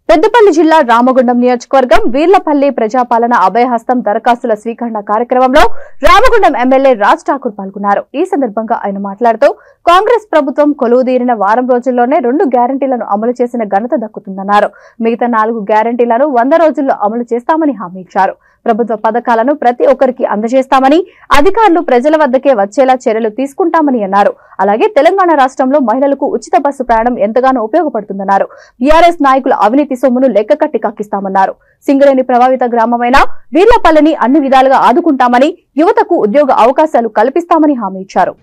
పెద్దపల్లి జిల్లా రామగుండం నియోజకవర్గం వీర్లపల్లి ప్రజాపాలన అభయహస్తం దరఖాస్తుల స్వీకరణ కార్యక్రమంలో రామగుండం ఎమ్మెల్యే రాజ్ ఠాకూర్ పాల్గొన్నారు. ఈ సందర్భంగా ఆయన మాట్లాడుతూ కాంగ్రెస్ ప్రభుత్వం కొలువుదీరిన వారం రోజుల్లోనే 2 గ్యారంటీలను అమలు చేసిన ఘనత దక్కుతుందన్నారు. మిగతా 4 గ్యారంటీలను 100 రోజుల్లో అమలు చేస్తామని హామీ ఇచ్చారు. ప్రభుత్వ పథకాలను ప్రతి ఒక్కరికి అందజేస్తామని, అధికారులు ప్రజల వద్దకే వచ్చేలా చర్యలు తీసుకుంటామని అన్నారు. అలాగే తెలంగాణ రాష్ట్రంలో మహిళలకు ఉచిత బస్సు ప్రయాణం ఎంతగానో ఉపయోగపడుతుందన్నారు. బీఆర్ఎస్ నాయకుల అవినీతి సొమ్మును లెక్కకట్టి కక్కిస్తామన్నారు. సింగరేణి ప్రభావిత గ్రామమైన వీర్లపల్లిని అన్ని విధాలుగా ఆదుకుంటామని, యువతకు ఉద్యోగ అవకాశాలు కల్పిస్తామని హామీ ఇచ్చారు.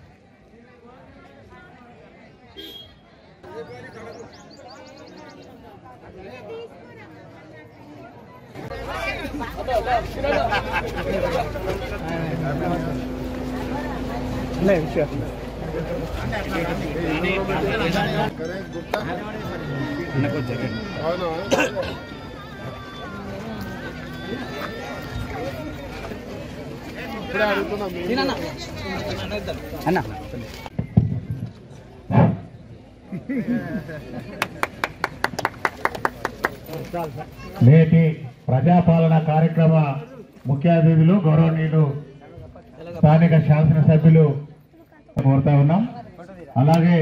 నేటి ప్రజాపాలన కార్యక్రమ ముఖ్య అతిథులు గౌరవనీయులు స్థానిక శాసనసభ్యులు కోరుతా ఉన్నాం. అలాగే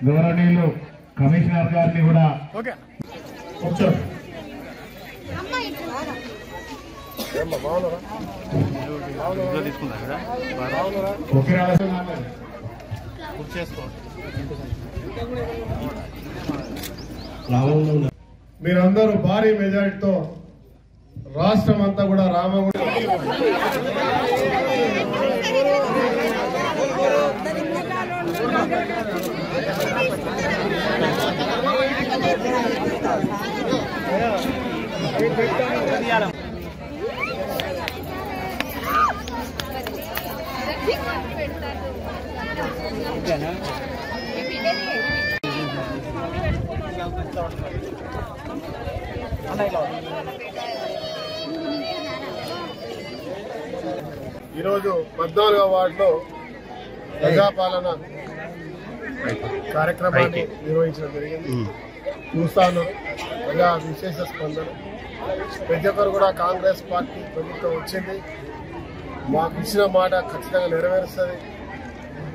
గౌరవనీయులు కమిషనర్ గారిని కూడా మీరందరూ భారీ మెజారిటీతో రాష్ట్రం అంతా కూడా రామగుండం ఈరోజు 14వ వార్డులో ప్రజాపాలన కార్యక్రమాన్ని నిర్వహించడం జరిగింది. చూస్తాను ప్రజా విశేష స్పందన. ప్రతి ఒక్కరు కూడా కాంగ్రెస్ పార్టీ ప్రభుత్వం వచ్చింది, మాకు ఇచ్చిన మాట ఖచ్చితంగా నెరవేరుస్తుంది.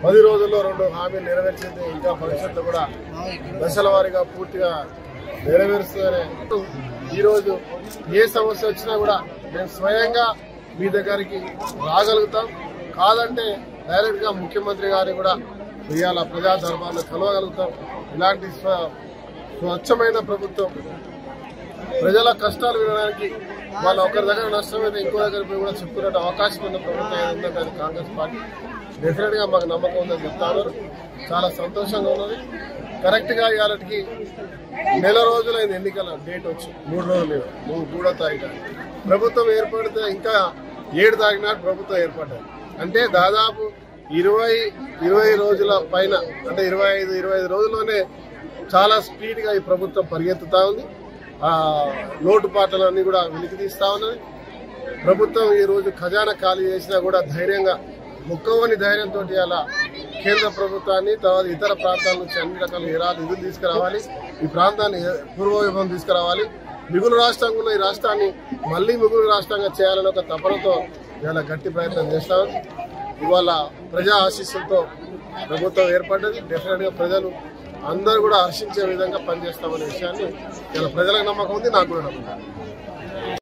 10 రోజుల్లో 2 హామీలు నెరవేర్చింది. ఇంకా భవిష్యత్తు కూడా దశల వారీగా పూర్తిగా నెరవేరుస్తుందనే. ఈరోజు ఏ సమస్య వచ్చినా కూడా మేము స్వయంగా మీ దగ్గరికి రాగలుగుతాం. కాదంటే డైరెక్ట్ గా ముఖ్యమంత్రి గారిని కూడా ఇవాళ ప్రజా దర్బార్లో కలవగలుగుతాం. ఇలాంటి స్వచ్ఛమైన ప్రభుత్వం ప్రజల కష్టాలు వినడానికి వాళ్ళ ఒకరి దగ్గర నష్టమైతే ఇంకో దగ్గర పోయి కూడా చెప్పుకునే అవకాశం ఉన్న ప్రభుత్వం ఏంటంటే అది కాంగ్రెస్ పార్టీ. డెఫినెట్ గా మాకు నమ్మకం ఉందని చెప్తా ఉన్నారు. చాలా సంతోషంగా ఉన్నది. కరెక్ట్ గా ఇవాళకి 1 నెల రోజులైంది ఎన్నికల డేట్ వచ్చి 3 రోజులు 3వ తారీఖు ప్రభుత్వం ఏర్పడితే ఇంకా 7 తారీఖు నాడు ప్రభుత్వం ఏర్పడ్డది. అంటే దాదాపు 20 రోజుల పైన, అంటే 25 రోజుల్లోనే చాలా స్పీడ్ గా ఈ ప్రభుత్వం పరిగెత్తుతా ఉంది. లోటుపాట్లన్నీ కూడా వెలికి తీస్తా ఉన్నది. ప్రభుత్వం ఈ రోజు ఖజానా ఖాళీ చేసినా కూడా ధైర్యంగా మొక్కవని ధైర్యంతో అలా కేంద్ర ప్రభుత్వాన్ని, తర్వాత ఇతర ప్రాంతాల నుంచి అన్ని రకాల నిధులు తీసుకురావాలి, ఈ ప్రాంతాన్ని పూర్వవైభవం తీసుకురావాలి, మిగులు రాష్ట్రంగా ఉన్న ఈ రాష్ట్రాన్ని మళ్లీ మిగులు రాష్ట్రంగా చేయాలని ఒక తపనతో ఇవాళ గట్టి ప్రయత్నం చేస్తాం. ఇవాళ ప్రజా ఆశీస్సులతో ప్రభుత్వం ఏర్పడ్డది. డెఫినెట్ గా ప్రజలు అందరూ కూడా హర్షించే విధంగా పనిచేస్తామనే విషయాన్ని ఇలా ప్రజలకు నమ్మకం ఉంది, నాకు కూడా నమ్మకం.